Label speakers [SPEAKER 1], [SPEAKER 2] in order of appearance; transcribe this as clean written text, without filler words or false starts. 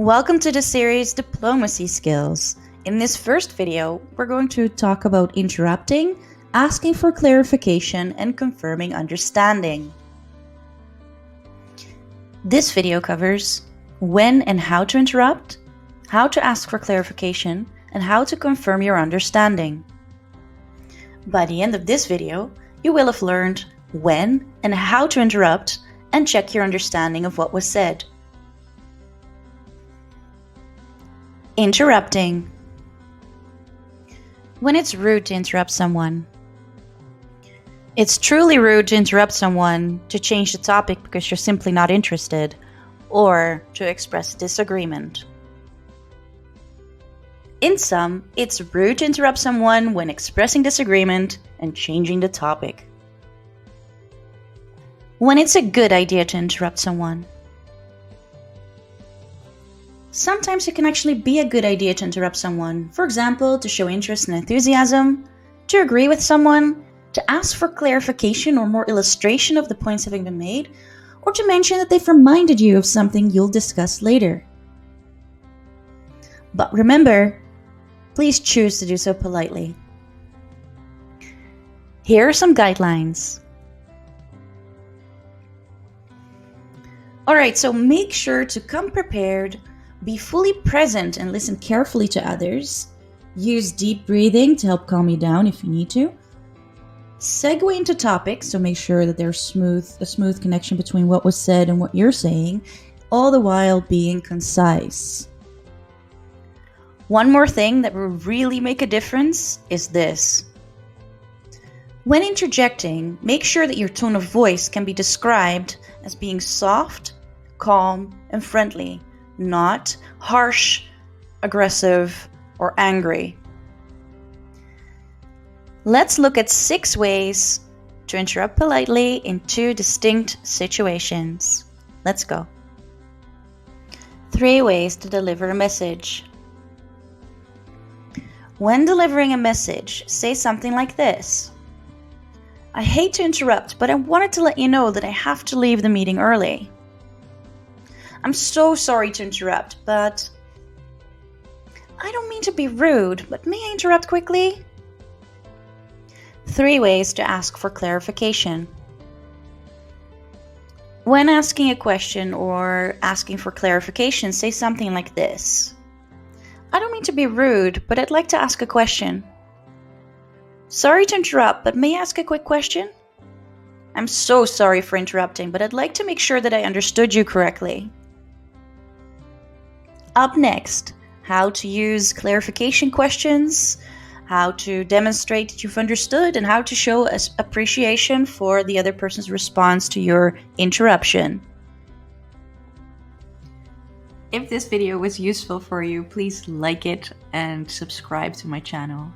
[SPEAKER 1] Welcome to the series Diplomacy Skills. In this first video, we're going to talk about interrupting, asking for clarification, and confirming understanding. This video covers when and how to interrupt, how to ask for clarification, and how to confirm your understanding. By the end of this video, you will have learned when and how to interrupt and check your understanding of what was said. Interrupting. When it's rude to interrupt someone. It's truly rude to interrupt someone to change the topic because you're simply not interested, or to express disagreement. In sum, it's rude to interrupt someone when expressing disagreement and changing the topic. When it's a good idea to interrupt someone. Sometimes it can actually be a good idea to interrupt someone, for example, to show interest and enthusiasm, to agree with someone, to ask for clarification or more illustration of the points having been made, or to mention that they've reminded you of something you'll discuss later. But remember, please choose to do so politely. Here are some guidelines. Alright, so make sure to come prepared. Be fully present and listen carefully to others. Use deep breathing to help calm you down if you need to. Segue into topics, so make sure that there's a smooth connection between what was said and what you're saying, all the while being concise. One more thing that will really make a difference is this. When interjecting, make sure that your tone of voice can be described as being soft, calm, and friendly. Not harsh, aggressive, or angry. Let's look at 6 ways to interrupt politely in 2 distinct situations. Let's go. 3 ways to deliver a message. When delivering a message, say something like this. I hate to interrupt, but I wanted to let you know that I have to leave the meeting early. I'm so sorry to interrupt, but I don't mean to be rude, but may I interrupt quickly? 3 ways to ask for clarification. When asking a question or asking for clarification, say something like this. I don't mean to be rude, but I'd like to ask a question. Sorry to interrupt, but may I ask a quick question? I'm so sorry for interrupting, but I'd like to make sure that I understood you correctly. Up next, how to use clarification questions, how to demonstrate that you've understood, and how to show appreciation for the other person's response to your interruption. If this video was useful for you, please like it and subscribe to my channel.